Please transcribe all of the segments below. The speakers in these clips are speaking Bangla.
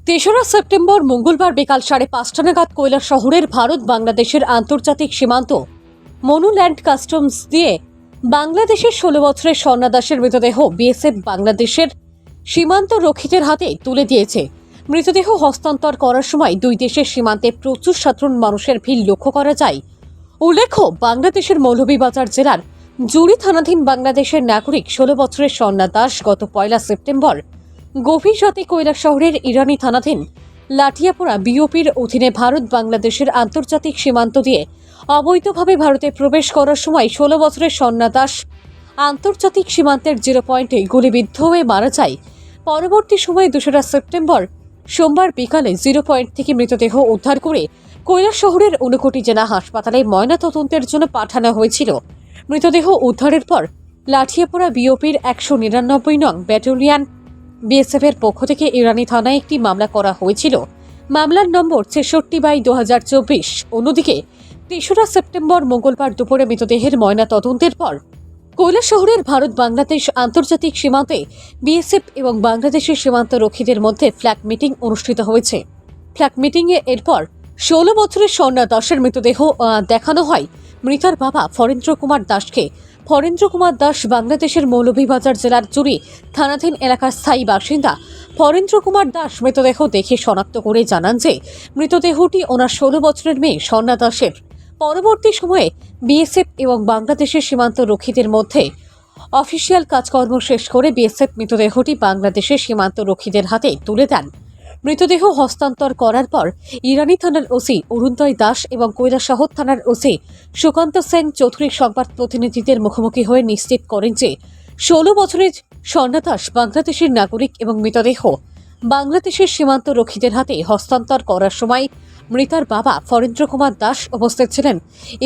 তেসরা সেপ্টেম্বর মঙ্গলবার বিকাল 5:30 নাগাদ কৈলাসহরের ভারত বাংলাদেশের আন্তর্জাতিক সীমান্ত মনুল্যান্ড কাস্টমস দিয়ে বাংলাদেশের 16 বছরের স্বর্ণা দাসের মৃতদেহ বিএসএফ বাংলাদেশের সীমান্ত রক্ষীদের হাতে তুলে দিয়েছে। মৃতদেহ হস্তান্তর করার সময় দুই দেশের সীমান্তে প্রচুর সাধারণ মানুষের ভিড় লক্ষ্য করা যায়। উল্লেখ্য, বাংলাদেশের মৌলভীবাজার জেলার জুড়ি থানাধীন বাংলাদেশের নাগরিক 16 বছরের স্বর্ণা দাস গত 1 সেপ্টেম্বর গভীর রাতে কৈলাসহরের ইরানি থানাধীন লাঠিয়াপুরা বিওপির অধীনে ভারত বাংলাদেশের আন্তর্জাতিক সীমান্ত দিয়ে অবৈধভাবে ভারতে প্রবেশ করার সময় 16 বছরের স্বর্ণা দাস আন্তর্জাতিক সীমান্তের 0 পয়েন্টে গুলিবিদ্ধ হয়ে মারা যায়। পরবর্তী সময়ে 2 সেপ্টেম্বর সোমবার বিকালে 0 পয়েন্ট থেকে মৃতদেহ উদ্ধার করে কৈলাসহরের ঊনকোটি জেলা হাসপাতালে ময়নাতদন্তের জন্য পাঠানো হয়েছিল। মৃতদেহ উদ্ধারের পর লাঠিয়াপুরা বিওপির 199 নং ব্যাটালিয়ন বিএসএফের পক্ষ থেকে ইরানি থানায় একটি মামলা করা হয়েছিল। মামলার নম্বর 66/2024। অন্যদিকে 3রা সেপ্টেম্বর মঙ্গলবার দুপুরে মৃতদেহের ময়না তদন্তের পর কৈলাসহরের ভারত বাংলাদেশ আন্তর্জাতিক সীমান্তে বিএসএফ এবং বাংলাদেশের সীমান্ত রক্ষীদের মধ্যে ফ্ল্যাগ মিটিং অনুষ্ঠিত হয়েছে। ফ্ল্যাগ মিটিংয়ে এরপর 16 বছরের স্বর্ণা দাসের মৃতদেহ দেখানো হয় মৃতার বাবা ফরেন্দ্র কুমার দাসকে। ফরেন্দ্র কুমার দাস বাংলাদেশের মৌলভীবাজার জেলার জুড়ি থানাধীন এলাকার স্থায়ী বাসিন্দা। ফরেন্দ্র কুমার দাস মৃতদেহ দেখে শনাক্ত করে জানান যে মৃতদেহটি ওনার 16 বছরের মেয়ে স্বর্ণা দাসের। পরবর্তী সময়ে বিএসএফ এবং বাংলাদেশের সীমান্ত রক্ষীদের মধ্যে অফিসিয়াল কাজকর্ম শেষ করে বিএসএফ মৃতদেহটি বাংলাদেশের সীমান্ত রক্ষীদের হাতে তুলে দেন। মৃতদেহ হস্তান্তর করার পর ইরানি থানার ওসি অরুণোদয় দাস এবং কৈলাসহর থানার ওসি সুকান্ত সেন চৌধুরী সংবাদ প্রতিনিধিদের মুখোমুখি হয়ে নিশ্চিত করেন যে 16 বছরের স্বর্ণা দাস বাংলাদেশের নাগরিক এবং মৃতদেহ বাংলাদেশের সীমান্ত রক্ষীদের হাতে হস্তান্তর করার সময় মৃতার বাবা ফরেন্দ্র কুমার দাস উপস্থিত ছিলেন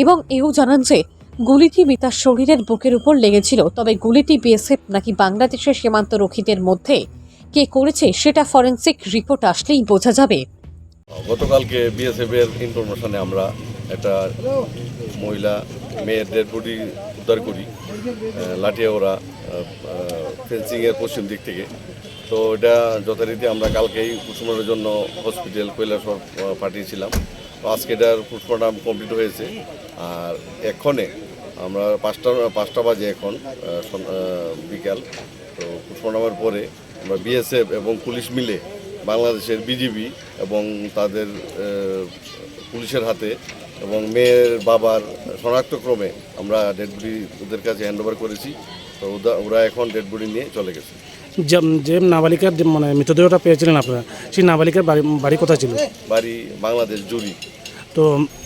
এবং এও জানান যে গুলিটি মৃতার শরীরের বুকের উপর লেগেছিল। তবে গুলিটি বিএসএফ নাকি বাংলাদেশের সীমান্ত রক্ষীদের মধ্যে কে করেছে সেটা ফরেনসিক রিপোর্ট আসলেই বোঝা যাবে। গতকালকে বিএসএফ এর ইনফরমেশনে আমরা একটা মহিলা মেয়ের ডেড বডি উদ্ধার করি লাঠিয়াওড়া ফেন্সিংয়ের পশ্চিম দিক থেকে। তো এটা যথারীতি আমরা কালকেই পোস্টমর্টমের জন্য হসপিটাল কৈলাসহর পাঠিয়েছিলাম। তো আজকে এটার পোস্টমর্টম কমপ্লিট হয়েছে। আর এক্ষণে আমরা 5টা বাজে এখন বিকাল। তো পোস্টমর্টমের পরে আমরা বিএসএফ এবং পুলিশ মিলে বাংলাদেশের বিজিবি এবং তাদের পুলিশের হাতে এবং মেয়ের বাবার শনাক্তক্রমে আমরা ডেড বডি ওদের কাছে হ্যান্ডওভার করেছি। তো ওরা এখন ডেড বডি নিয়ে চলে গেছে। যে নাবালিকার মানে মৃতদেহটা পেয়েছিলেন আপনারা, সেই নাবালিকার বাড়ি কোথায় ছিল? বাড়ি বাংলাদেশ জুড়ি। তো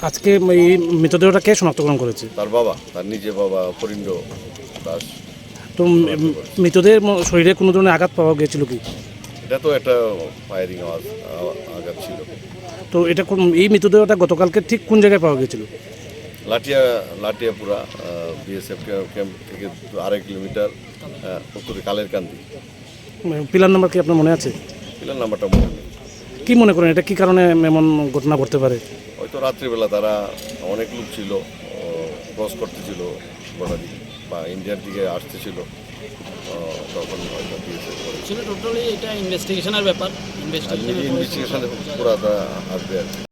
আজকে এই মৃতদেহটা কে শনাক্তকরণ করেছে? তার বাবা, তার নিজের বাবা ফরিন্দ্র দাস। তো মৃতদেহের শরীরে কোনো ধরনের আঘাত পাওয়া গিয়েছিল কি? এটা তো একটা ফায়ারিং আঘাত ছিল। তো এটা এই মৃতদেহটা গতকালকে ঠিক কোন জায়গায় পাওয়া গিয়েছিল? লাঠিয়াপুরা বিএসএফ ক্যাম্প থেকে 2.5 কিলোমিটার উত্তরে কালেরকান্দি। পিলার নাম্বার কি আপনার মনে আছে? পিলার নাম্বারটা মনে নেই। কী মনে করেন এটা কী কারণে এমন ঘটনা ঘটতে পারে? হয়তো রাত্রিবেলা তারা অনেক লোক ছিল, ক্রস করতেছিল বর্ডার দিকে বা ইন্ডিয়ার দিকে আসতেছিল, তখন হয়তো টোটালি এটা ইনভেস্টিগেশনের ব্যাপার। ইনভেস্টিগেশনে পুরো আসবে আর কি।